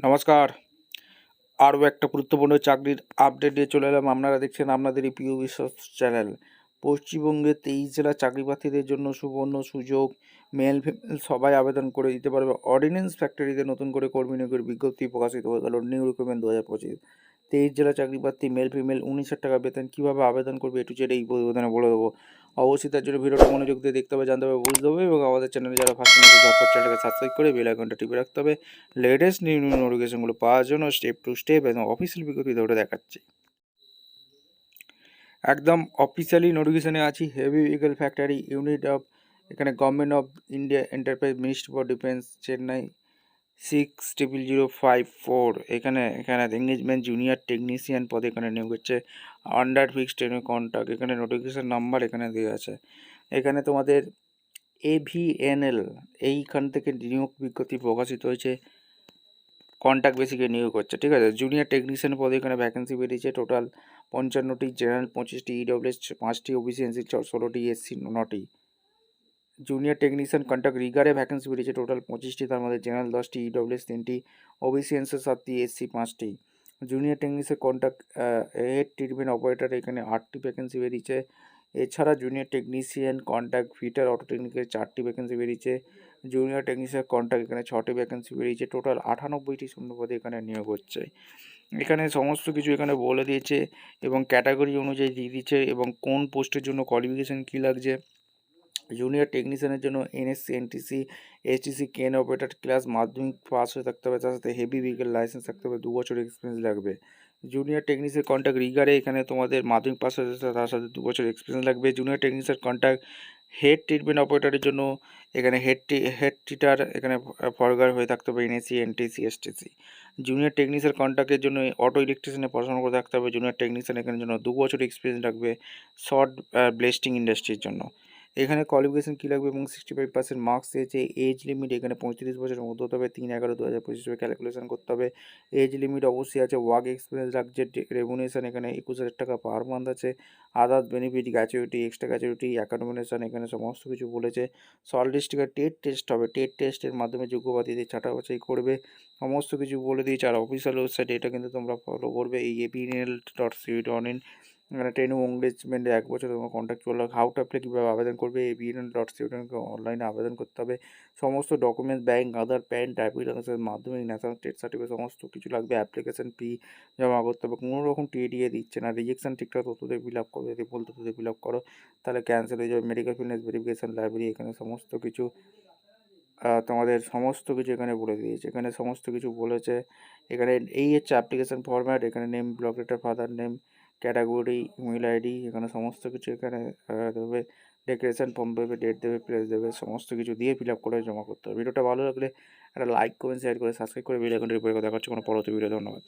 নমস্কার। আরও একটা গুরুত্বপূর্ণ চাকরির আপডেট নিয়ে চলে এলাম। আপনারা দেখছেন আপনাদেরই প্রিয় বিশ্বাস চ্যানেল। পশ্চিমবঙ্গে 23 জেলার চাকরি প্রার্থীদের জন্য সুবর্ণ সুযোগ। মেল ফিমেল সবাই আবেদন করে দিতে পারবে। অর্ডিন্যান্স ফ্যাক্টরিতে নতুন করে কর্মী নিয়োগের বিজ্ঞপ্তি প্রকাশিত হয়ে গেল। New recruitment 2025। 23 জেলা চাকরি প্রার্থী মেল ফিমেল 19,000 টাকা বেতন কীভাবে আবেদন করবে একটু জেড এই প্রতিবেদনে বলে দেবো। অবশ্যই তার জন্য ভিডিওটা মনোযোগ দিয়ে দেখতে হবে, জানতে হবে, বুঝতে হবে এবং আমাদের চ্যানেলে যারা ফার্স্ট টাইম ঝটপট চ্যানেলটাকে সাবস্ক্রাইব করে বেল আইকনটা টিপে রাখতে হবে লেটেস্ট নিউ নোটিফিকেশনগুলো পাওয়ার জন্য। স্টেপ টু স্টেপ এবং অফিসিয়াল বিজ্ঞপ্তি ধরে দেখাচ্ছি। একদম অফিসিয়ালি নোটিফিকেশনে আছি। Heavy vehicle factory unit of, এখানে government of India enterprise ministry for defence Chennai 600054। এখানে এঙ্গেজমেন্ট জুনিয়র টেকনিশিয়ান পদে এখানে নিয়োগ হচ্ছে। আন্ডার ফিক্সড টাইম কন্ট্রাক্ট, এখানে নোটিফিকেশন নাম্বার এখানে দেওয়া আছে। এখানে তোমাদের AVNL এইখান থেকে নিয়োগ বিজ্ঞপ্তি প্রকাশিত হয়েছে। কন্ট্যাক্ট বেসিকে নিয়োগ হচ্ছে, ঠিক আছে। জুনিয়র টেকনিশিয়ান পদে এখানে ভ্যাকেন্সি বেরিয়েছে। টোটাল 55টি, জেনারেল 25টি, EWS 5টি, OBC NC 16টি, SC 9টি। জুনিয়র টেকনিশিয়ান কন্ট্যাক্ট রিগারে ভ্যাকেন্সি বেরিয়েছে টোটাল 25টি, তার মধ্যে জেনারেল 10টি, EWS 3টি, OBC NC 7টি, SC 5টি। Junior technician contract heat treatment operator এখানে 8টি ভ্যাকেন্সি বেরিয়েছে। এছাড়া junior technician contract fitter auto টেকনিকের 4টি ভ্যাকেন্সি বেরিয়েছে। জুনিয়র টেকনিশিয়ান কন্ট্যাক্ট এখানে 6টি ভ্যাকেন্সি বেরিয়েছে। টোটাল 98টি শূন্যপদে এখানে নিয়োগ হচ্ছে। এখানে সমস্ত কিছু এখানে বলে দিয়েছে এবং ক্যাটাগরি অনুযায়ী দিয়ে দিচ্ছে এবং কোন পোস্টের জন্য কোয়ালিফিকেশান কী লাগছে। জুনিয়র টেকনিশিয়ানের জন্য NSC NTC HTC কেন অপারেটর ক্লাস মাধ্যমিক পাস হয়ে থাকতে হবে, তার সাথে হেভি ভেহিকেল লাইসেন্স থাকতে হবে, 2 বছর এক্সপিরিয়েন্স লাগবে। জুনিয়র টেকনিশিয়ান কন্ট্যাক্ট রিগারে এখানে তোমাদের মাধ্যমিক পাস হয়ে তার সাথে 2 বছর এক্সপিরিয়েন্স লাগবে। Junior technician contract heat treatment অপারেটরের জন্য এখানে হেড টিটার এখানে ফরগার হয়ে থাকতে হবে, NSC NTC HTC। Junior technician কন্ট্যাক্টের জন্য অটো ইলেকট্রিশিয়ানে পড়াশোনা করে থাকতে হবে। জুনিয়র টেকনিশিয়ান এখানের জন্য 2 বছর এক্সপিরিয়েন্স লাগবে শর্ট ব্লেস্টিং ইন্ডাস্ট্রির জন্য। এখানে কোয়ালিফিকেশান কী লাগবে এবং 65% মার্কস চেয়েছে। এজ লিমিট এখানে 35 বছরের মধ্যে হতে হবে। 3/11/2025 হিসেবে ক্যালকুলেশন করতে হবে। এজ লিমিট অবশ্যই আছে। ওয়ার্ক এক্সপিরিয়েন্স লাগছে। রেমুনেশন এখানে 21,000 টাকা পার মান্থ আছে। Others benefit, gratuity, extra gratuity, accommodation এখানে সমস্ত কিছু বলেছে। সল্ট ডিস্ট্রিক্টের টেট টেস্ট হবে। টেট টেস্টের মাধ্যমে যোগ্য প্রার্থীদের ছাঁটাই বাছাই করবে। সমস্ত কিছু বলে দিয়েছে। আর অফিসিয়াল ওয়েবসাইট এটা কিন্তু তোমরা ফলো করবে, এই APNL.co.in। এখানে ট্রেনিং এঙ্গেজমেন্টে 1 বছর তোমার কন্ট্যাক্ট করলে হাউ টু অ্যাপ্লাই কীভাবে আবেদন করবে, APNL.co.in অনলাইনে আবেদন করতে হবে। সমস্ত ডকুমেন্টস ব্যাঙ্ক, আধার, প্যান, ড্রাইভিং লাইসেন্স, মাধ্যমিক, ন্যাশনাল স্টেট সার্টিফিকেট সমস্ত কিছু লাগবে। অ্যাপ্লিকেশন ফি জমা করতে হবে। কোনো রকম TDA দিচ্ছে না। রিজেকশন ঠিকঠাক তথ্যদের ফিল আপ করবে, যদি ভুল তথ্যদের ফিল আপ করো তাহলে ক্যান্সেল হয়ে যাবে। মেডিকেল ফিটনেস ভেরিফিকেশন, লাইব্রেরি এখানে সমস্ত কিছু তোমাদের সমস্ত কিছু এখানে বলে দিয়েছে। এখানে সমস্ত কিছু বলেছে। এখানে এই হচ্ছে অ্যাপ্লিকেশন ফরম্যাট। এখানে name, block letter, father name, category, email ID, এখানে সমস্ত কিছু এখানে দেবে। ডেক্লারেশন ফর্ম দেবে, ডেট দেবে, প্লেস দেবে, সমস্ত কিছু দিয়ে ফিল আপ করে জমা করতে হবে। ভিডিওটা ভালো লাগলে একটা লাইক, কমেন্ট, শেয়ার করে সাবস্ক্রাইব করে বেল আইকনটি প্রেস করে দেখাচ্ছে কোনো পরবর্তী ভিডিও। ধন্যবাদ।